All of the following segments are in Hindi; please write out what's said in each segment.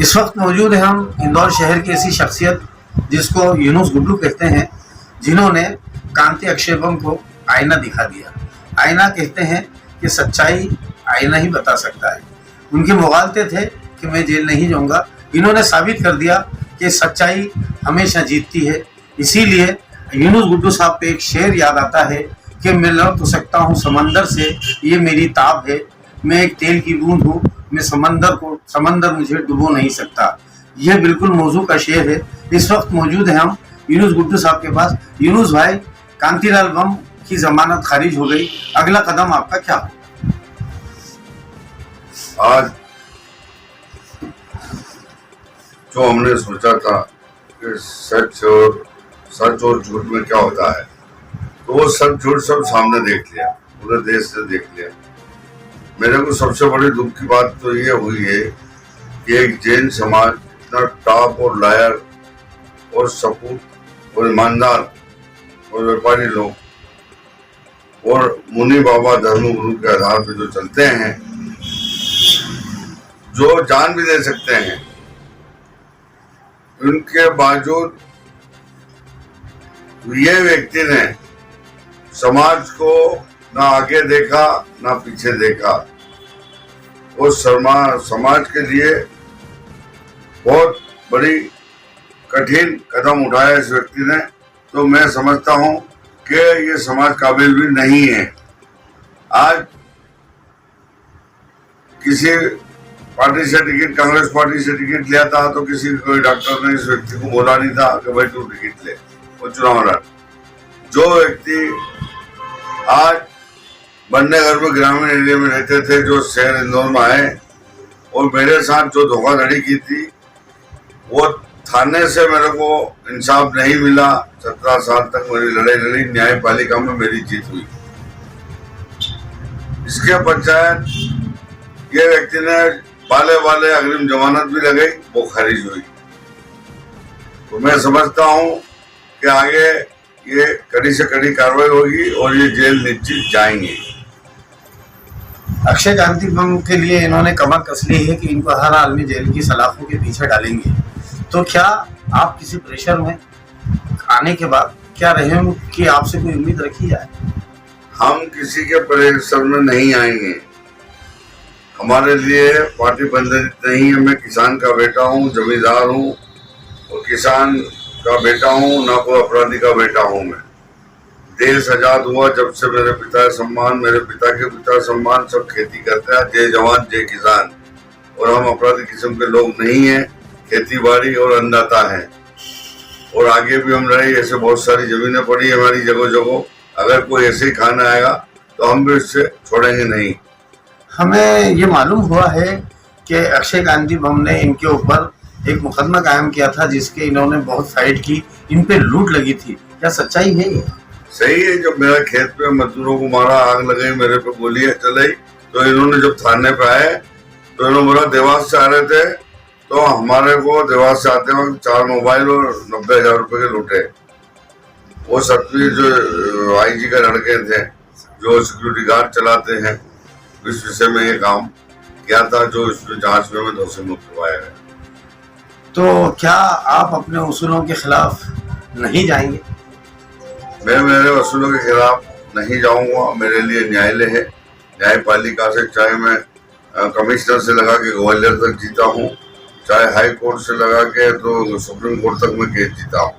इस वक्त मौजूद हैं हम इंदौर शहर की ऐसी शख्सियत जिसको यूनुस गुड्डू कहते हैं, जिन्होंने कांति अक्षेपम को आईना दिखा दिया। आईना कहते हैं कि सच्चाई आईना ही बता सकता है। उनके मुगालते थे कि मैं जेल नहीं जाऊंगा। इन्होंने साबित कर दिया कि सच्चाई हमेशा जीतती है। इसीलिए यूनुस गुड्डू साहब पे एक शेर याद आता है कि मैं लड़ तो सकता हूँ समंदर से, ये मेरी ताब है। मैं एक तेल की बूंद हूँ, मैं समंदर मुझे डुबो नहीं सकता। यह बिल्कुल मौजू का शेर है। इस वक्त मौजूद है हम यूनुस गुड्डू साहब के पास। यूनुस भाई, कांतिलाल बम की जमानत खारिज हो गई, अगला कदम आपका क्या हो? आज जो हमने सोचा था कि सच और झूठ में क्या होता है, तो वो सच झूठ सब सामने देख लिया, पूरे देश से देख लिया। मेरे को सबसे बड़ी दुख की बात तो ये हुई है कि एक जैन समाज इतना टॉप और लायर और सपूत और ईमानदार और व्यापारी लोग और मुनि बाबा धर्मगुरु के आधार पर जो चलते हैं, जो जान भी दे सकते हैं, उनके बावजूद ये व्यक्ति ने समाज को ना आगे देखा ना पीछे देखा। और समाज के लिए बहुत बड़ी कठिन कदम उठाया इस व्यक्ति ने। तो मैं समझता हूं कि ये समाज काबिल भी नहीं है। आज किसी पार्टी से टिकट, कांग्रेस पार्टी से टिकट लिया था तो किसी कोई डॉक्टर ने इस व्यक्ति को बोला नहीं था कि भाई तू टिकट ले और चुनाव लड़। जो व्यक्ति आज बनने घर में ग्रामीण एरिया में रहते थे, जो शहर इंदौर में आए और मेरे साथ जो धोखाधड़ी की थी, वो थाने से मेरे को इंसाफ नहीं मिला। 17 साल तक मेरी लड़ाई लड़ी, न्यायपालिका में मेरी जीत हुई। इसके पश्चात ये व्यक्ति ने वाले अग्रिम जमानत भी लगाई, वो खारिज हुई। तो मैं समझता हूँ कि आगे ये कड़ी से कड़ी कार्रवाई होगी और ये जेल निश्चित जाएंगे। अक्षय कांति बम के लिए इन्होंने कमर कस ली है कि इनको हर हाल में जेल की सलाखों के पीछे डालेंगे। तो क्या आप किसी प्रेशर में आने के बाद क्या रहे हो कि आपसे कोई उम्मीद रखी जाए? हम किसी के प्रेशर में नहीं आएंगे। हमारे लिए पार्टी बंधनित नहीं है। मैं किसान का बेटा हूँ, जमींदार हूँ और किसान का बेटा हूँ, ना कोई अपराधी का बेटा हूँ। मैं देश आजाद हुआ जब से मेरे पिता सम्मान, मेरे पिता के पिता सम्मान, सब खेती करते हैं, जय जवान जय किसान। और हम अपराधी किस्म के लोग नहीं हैं, खेती बाड़ी और अन्नदाता हैं। और आगे भी हम रहे। ऐसे बहुत सारी जमीनें पड़ी है हमारी जगह जगह। अगर कोई ऐसे ही खाना आएगा तो हम भी इससे छोड़ेंगे नहीं। हमें ये मालूम हुआ है कि अक्षय कांति बम ने इनके ऊपर एक मुकदमा कायम किया था जिसके इन्होंने बहुत फाइट की, इन पे लूट लगी थी। क्या सच्चाई है ये? सही है। जब मेरा खेत पे मजदूरों को मारा, आग लगाई, मेरे पे गोलियां चलाई, तो इन्होंने जब थाने पे आए तो इन्होंने बोला देवास से आ रहे थे, तो हमारे को देवास से आते वक्त 4 मोबाइल और 90,000 रुपए के लूटे। वो सतवीर जो IG का लड़के थे, जो सिक्योरिटी गार्ड चलाते हैं, इस विषय में ये काम किया था, जो इसमें जांच में हमें दोषी मुक्त करवाया गया। तो क्या आप अपने उसूलों के खिलाफ नहीं जाएंगे? मैं मेरे उसूलों के खिलाफ नहीं जाऊंगा। मेरे लिए न्यायालय है। न्यायपालिका से, चाहे मैं कमिश्नर से लगा के ग्वालियर तक जीता हूँ, चाहे हाई कोर्ट से लगा के तो सुप्रीम कोर्ट तक मैं केस जीता हूँ।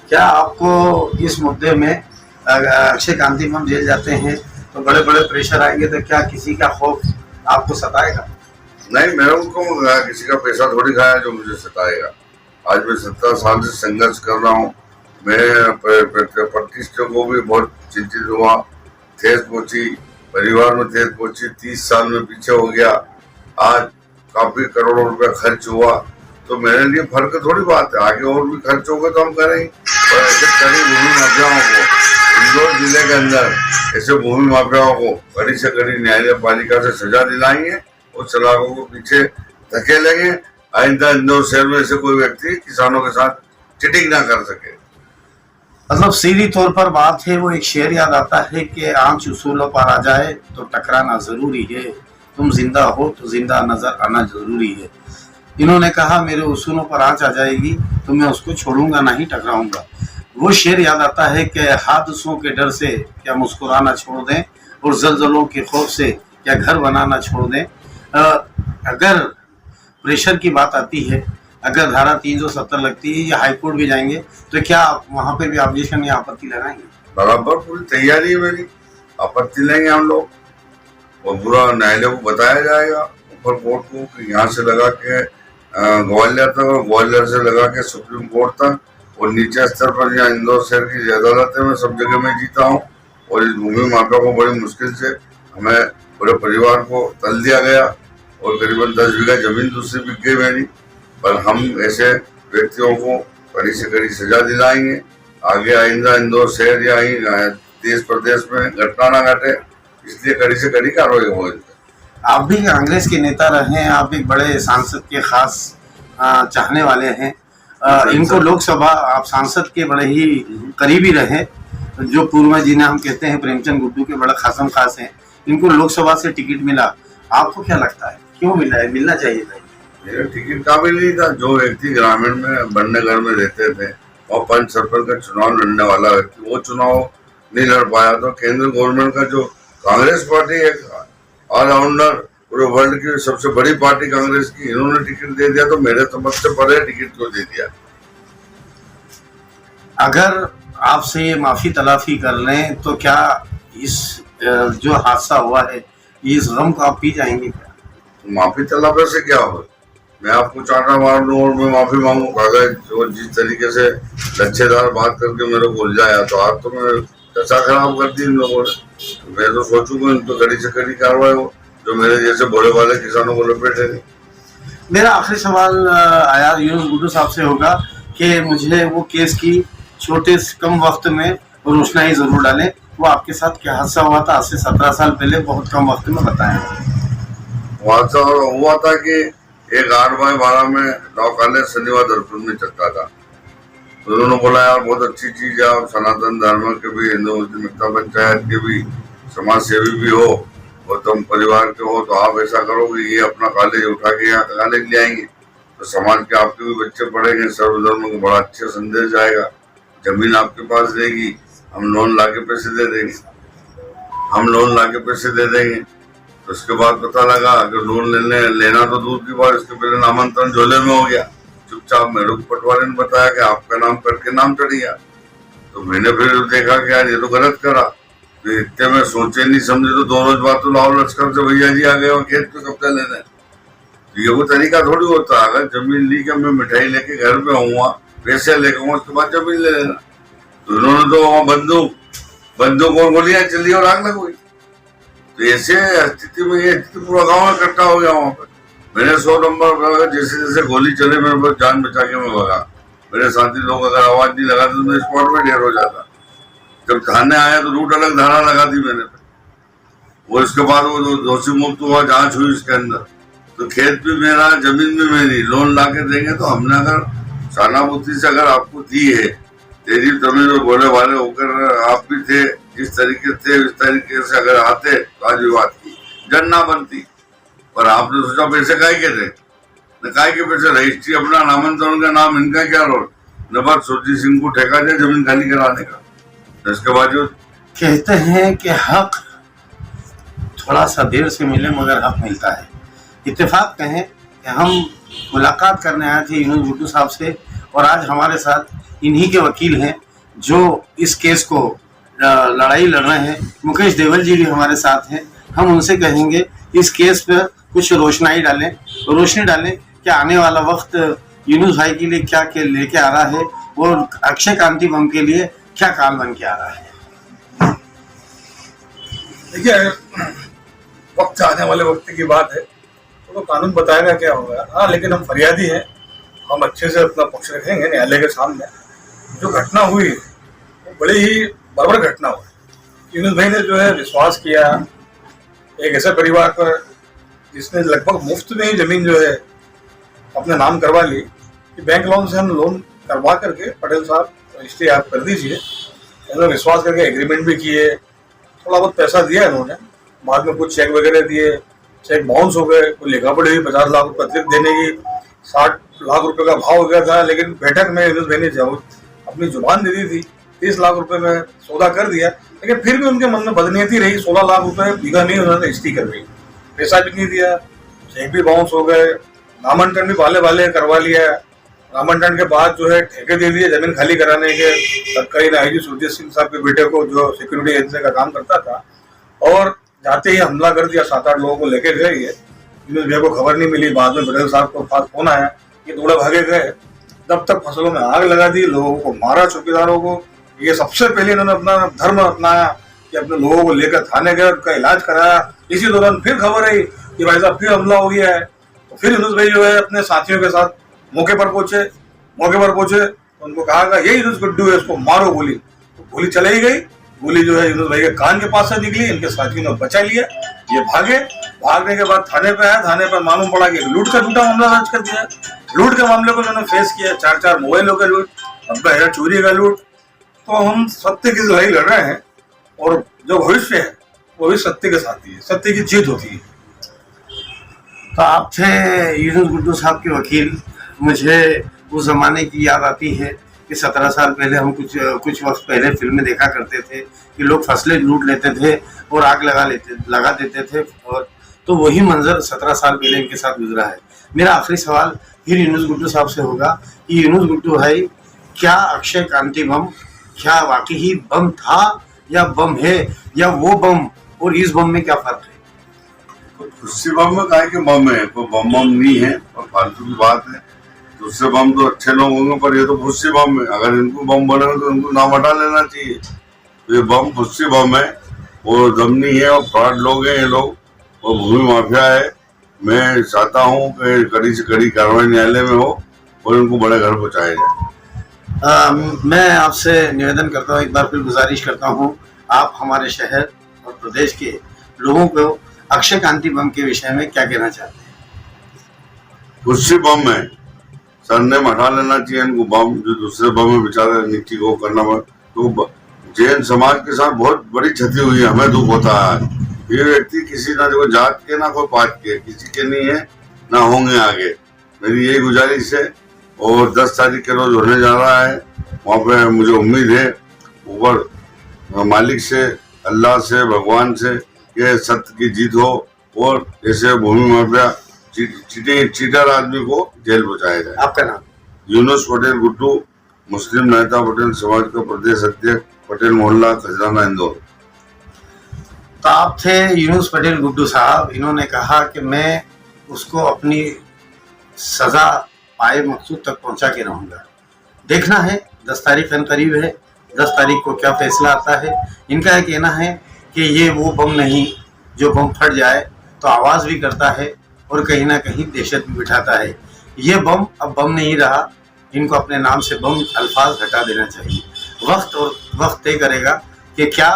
क्या आपको इस मुद्दे में अक्षय कांति बम जेल जाते हैं तो बड़े बड़े प्रेशर आएंगे, तो क्या किसी का खौफ आपको सताएगा? नहीं, मेरे को किसी का पैसा थोड़ी खाया जो मुझे सताएगा। आज मैं 17 साल से संघर्ष कर रहा हूँ। मैं प्रतिष्ठा को भी बहुत चिंतित हुआ, ठेस पहुंची, परिवार में ठेस पहुंची। 30 साल में पीछे हो गया। आज काफी करोड़ों रुपया खर्च हुआ, तो मेरे लिए फर्क थोड़ी बात है। आगे और भी खर्च होगा तो हम करेंगे। और ऐसे कड़ी भूमि माफियाओं को इंदौर जिले के अंदर, ऐसे भूमि माफियाओं को कड़ी से कड़ी न्यायपालिका से सजा दिलाएंगे और सलाखों को पीछे धकेलेंगे। आइंदा इंदौर शहर में ऐसे कोई व्यक्ति किसानों के साथ चिटिंग ना कर सके। मतलब सीधी तौर पर बात है, वो एक शेर याद आता है कि आंच उसूलों पर आ जाए तो टकराना जरूरी है, तुम जिंदा हो तो जिंदा नजर आना जरूरी है। इन्होंने कहा मेरे उसूलों पर आँच आ जाएगी तो मैं उसको छोड़ूंगा नहीं, टकराऊंगा। वो शेर याद आता है कि हादसों के डर से क्या मुस्कुराना छोड़ दें और जल्जलों के खौफ से क्या घर बनाना छोड़ दें। अगर प्रेशर की बात आती है, अगर धारा 370 लगती है या हाईकोर्ट भी जाएंगे तो क्या आप वहाँ पे भी ऑब्जेक्शन या आपत्ति लगाएंगे? बराबर पूरी तैयारी है मेरी, आपत्ति लेंगे हम लोग और पूरा न्यायालय को बताया जाएगा, ऊपर कोर्ट को, कि यहाँ से लगा के ग्वालियर तक और ग्वालियर से लगा के सुप्रीम कोर्ट तक और नीचे स्तर पर यहाँ इंदौर शहर की अदालतें में सब जगह में जीता हूँ। और इस भूमि माफिया को बड़ी मुश्किल से हमें पूरे परिवार को तल दिया गया और करीबन 10 बीघा जमीन दूसरी बिक गई मेरी। पर हम ऐसे व्यक्तियों को कड़ी से कड़ी सजा दिलाएंगे। आगे आइंदा इंदौर शहर या देश प्रदेश में घटना ना घटे, इसलिए कड़ी से कड़ी कार्रवाई हो। आप भी कांग्रेस के नेता रहे हैं, आप एक बड़े सांसद के खास चाहने वाले हैं। इनको लोकसभा आप सांसद के बड़े ही करीबी रहे, जो पूर्व में जिन्हें हम कहते हैं प्रेमचंद गुड्डू के बड़ा खासम खास हैं, इनको लोकसभा से टिकट मिला। आपको क्या लगता है क्यों मिला है? मिलना चाहिए था। मेरा टिकट काबिल नहीं था। जो व्यक्ति ग्रामीण में बनने घर में रहते थे और पंच सरपंच का चुनाव लड़ने वाला व्यक्ति वो चुनाव नहीं लड़ पाया, तो केंद्र गवर्नमेंट का जो कांग्रेस पार्टी है ऑलराउंडर पूरे वर्ल्ड की सबसे बड़ी पार्टी कांग्रेस की, इन्होंने टिकट दे दिया तो मेरे समझ से परे टिकट क्यों दे दिया। अगर आपसे ये माफी तलाफी कर लें तो क्या इस जो हादसा हुआ है इस गम को आप पी जाएंगे क्या? माफी तलाफी से क्या हो, मैं आपको चाटा मार लूं और मैं माफी मांगू? कागज जो जिस तरीके से लच्छेदार बात करके मेरे को उलझाया, तो आज तो मैं दशा खराब कर दी इन लोगों ने। मैं तो सोचूंगा इन तो कड़ी से कड़ी कार्रवाई हो, जो मेरे जैसे भोले वाले किसानों को लपेटे नहीं। मेरा आखिरी सवाल आया यूनुस गुड्डू साहब से होगा कि मुझे वो केस की छोटे कम वक्त में रोशनाई जरूर डालें। वो आपके साथ क्या हादसा हुआ था आज से 17 साल पहले, बहुत कम वक्त में बताएं। हादसा हुआ था कि एक 8/12 में गाँव कॉलेज शनिवार दर्पण में चलता था, तो उन्होंने बोला यार बहुत अच्छी चीज है, आप सनातन धर्म के भी, हिंदू मुस्लिम एकता पंचायत के भी समाज सेवी भी हो और तुम परिवार के हो, तो आप ऐसा करो कि ये अपना कॉलेज उठा के यहाँ कॉलेज ले आएंगे तो समाज के आपके भी बच्चे पढ़ेंगे, सर्वधर्म को बड़ा अच्छा संदेश जाएगा, जमीन आपके पास रहेगी, हम लोन ला के पैसे दे देंगे, हम लोन ला के पैसे दे देंगे। तो उसके बाद पता लगा कि लोन लेना तो दूर की बात, इसके पहले नामांतरण झोले में हो गया। चुपचाप मेरे को पटवारी ने बताया कि आपका नाम करके नाम चढ़ गया, तो मैंने फिर देखा कि यार ये तो गलत करा। तो इतने में सोचे नहीं समझे तो 2 रोज बाद तो लाहौर लश्कर से भैया जी आ गए और खेत पे कब्जा लेने। तो ये वो तरीका थोड़ी होता है, अगर जमीन ली के मैं मिठाई लेके घर पे आऊंगा, पैसे लेकर आऊंगा, उसके बाद जमीन ले लेना। तो उन्होंने तो वहाँ बंदूक और गोलियां चली और आग लगवाई। तो ऐसे स्थिति में ये पूरा गाँव इकट्ठा हो गया वहाँ पे। मैंने 100 नंबर जैसे जैसे गोली चले मेरे पास जान बचा के मैं भगा। मेरे साथी लोग अगर आवाज नहीं लगाते तो मैं स्पॉट में ढेर हो जाता। जब थाने आया तो रूट अलग धारा लगा दी मैंने, और इसके बाद वो दोषी मुक्त हुआ, जांच हुई उसके अंदर। तो खेत भी मेरा, जमीन भी मेरी, लोन ला के देंगे तो हमने अगर सहानुभूति से अगर आपको दी है, तेरी तमीज और बोले वाले होकर आप भी थे, जिस तरीके थे इस तरीके से अगर आते तो आज विवाद की जन ना बनती। पर आपने सोचा पैसे काय के थे, काय के पैसे, रजिस्ट्री अपना नामांतरण का नाम, इनका क्या रोल, न बात सुरजीत सिंह को ठेका दिया जमीन खाली कराने का। इसके बावजूद कहते हैं कि हक थोड़ा सा देर से मिले मगर हक मिलता है। इत्तेफाक कहें कि हम मुलाकात करने आए थे यूनुस गुड्डू साहब से, और आज हमारे साथ इन्हीं के वकील हैं जो इस केस को लड़ाई लड़ रहे हैं। मुकेश देवल जी भी हमारे साथ हैं। हम उनसे कहेंगे इस केस पर कुछ रोशनी डालें कि आने वाला वक्त यूनुस भाई के लिए क्या लेके आ रहा है और अक्षय कांति बम के लिए क्या काल बन के आ रहा है। देखिए, वक्त आने वाले वक्त की बात है तो कानून बताएगा क्या होगा। हाँ, लेकिन हम फरियादी हैं, हम अच्छे से अपना पक्ष रखेंगे न्यायालय के सामने। जो घटना हुई वो बड़ी ही बर्बर घटना हुई। यूनुस भाई ने जो है विश्वास किया एक ऐसे परिवार पर जिसने लगभग मुफ्त में ही जमीन जो है अपने नाम करवा ली कि बैंक लोन से हम लोन करवा करके पटेल साहब रजिस्ट्री आप कर दीजिए। इन्होंने विश्वास करके एग्रीमेंट भी किए, थोड़ा बहुत पैसा दिया इन्होंने, बाद में कुछ चेक वगैरह दिए, चेक बाउंस हो गए, कोई लिखा पड़ी हुई 50 लाख रुपये अतिरिक्त देने की 60 लाख रुपए का भाव हो गया था, लेकिन बैठक में यूनुस भाई ने जब अपनी जुबान दे दी थी 30 लाख रुपए में सौदा कर दिया, लेकिन फिर भी उनके मन में बदनीयती रही। 16 लाख रुपए बीघा नहीं, उन्होंने रजिस्ट्री कर दी, पैसा भी नहीं दिया, चेक भी बाउंस हो गए, नामांकन भी वाले करवा लिया। नामांकन के बाद जो है ठेके दे दिए जमीन खाली कराने के तत्कालीन आईजी सुरजीत सिंह साहब के बेटे को, जो सिक्योरिटी एजेंसी का काम करता था, और जाते ही हमला कर दिया। 7-8 लोगों को लेके गए। ये यूनुस भैया को खबर नहीं मिली, बाद में पटेल साहब को पास फोन आया, ये दौड़े भागे गए, तब तक फसलों में आग लगा दी, लोगों को मारा, चौकीदारों को। ये सबसे पहले इन्होंने अपना धर्म अपनाया कि अपने लोगों को लेकर थाने गए, उनका इलाज कराया। इसी दौरान फिर खबर आई कि भाई साहब फिर हमला हो गया है, तो फिर यूनुस भाई जो है अपने साथियों के साथ मौके पर पहुंचे तो उनको कहा गया ये यूनुस गुड्डू है, इसको मारो गोली। तो गोली चलाई गई, गोली जो है यूनुस भाई के कान के पास से निकली, इनके साथियों ने बचा लिया। ये भागे, भागने के बाद थाने पे आया, थाने पर मालूम पड़ा कि लूट का झूठा मामला दर्ज कर दिया। लूट के मामले को इन्होंने फेस किया, 4-4 मोबाइलों का लूट, 90,000 चोरी का लूट। तो हम सत्य की लड़ाई लड़ रहे हैं, और जो भविष्य है वो भी सत्य के साथ ही है, सत्य की जीत होती है। तो आप थे यूनुस गुड्डू साहब के वकील। मुझे उस जमाने की याद आती है कि 17 साल पहले हम कुछ वक्त पहले फिल्में देखा करते थे कि लोग फसलें लूट लेते थे और आग लगा देते थे, और तो वही मंजर 17 साल पहले इनके साथ गुजरा है। मेरा आखिरी सवाल फिर यूनुस गुड्डू साहब से होगा कि यूनुस गुड्डू भाई, क्या अक्षय कांति बम क्या वाकई ही बम था या बम है, या वो बम और इस बम में क्या फर्क है? दूसरे बम में कहा कि बम है, कोई बम नहीं है और फालतू की बात है। दूसरे बम तो अच्छे लोग होंगे, पर ये तो भुस्सी बम है। अगर इनको बम बने तो इनको नाम हटा लेना चाहिए। तो ये बम भुस्सी बम है, वो दम नहीं है, और फ्रॉड लोग हैं ये लोग, और भूमि माफिया है। मैं चाहता हूँ कि कड़ी से कड़ी कार्रवाई न्यायालय में हो और इनको बड़े घर पहुँचाया जाए। मैं आपसे निवेदन करता हूँ, एक बार फिर गुजारिश करता हूँ, आप हमारे शहर और प्रदेश के लोगों को अक्षय कांति बम के विषय में क्या कहना चाहते हैं? भुस्सी बम है, सरनेम हटा लेना चाहिए इनको। बम जो दूसरे बम में बेचारे नीति को करना, तो जैन समाज के साथ बहुत बड़ी क्षति हुई है, हमें दुख होता है। ये व्यक्ति किसी ना कोई जात के ना कोई पात के, किसी के नहीं है ना होंगे आगे। मेरी यही गुजारिश है, और 10 तारीख के रोज होने जा रहा है, वहाँ पे मुझे उम्मीद है ऊपर मालिक से, अल्लाह से, भगवान से, ये सत्य की जीत हो और ऐसे भूमि माफिया चीटर आदमी को जेल पहुंचाया जाए। आपका नाम? यूनुस पटेल गुड्डू, मुस्लिम नेता पटेल समाज का प्रदेश अध्यक्ष, पटेल मोहल्ला, खजराना, इंदौर। तो आप थे यूनुस पटेल गुड्डू साहब। इन्होंने कहा कि मैं उसको अपनी सजा पाए मकसूद तक पहुंचा के रहूंगा। देखना है, 10 तारीख करीब है, 10 तारीख को क्या फैसला आता है। इनका यह कहना है कि ये वो बम नहीं जो बम फट जाए तो आवाज़ भी करता है और कहीं ना कहीं दहशत भी बिठाता है। ये बम अब बम नहीं रहा, इनको अपने नाम से बम अल्फाज हटा देना चाहिए। वक्त तय करेगा कि क्या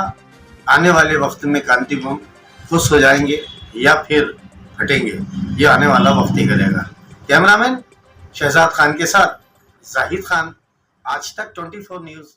आने वाले वक्त में कांति बम खुश हो जाएंगे या फिर हटेंगे, ये आने वाला वक्त ही करेगा। कैमरामैन शहजाद खान के साथ जाहिद खान, आज तक 24 न्यूज़।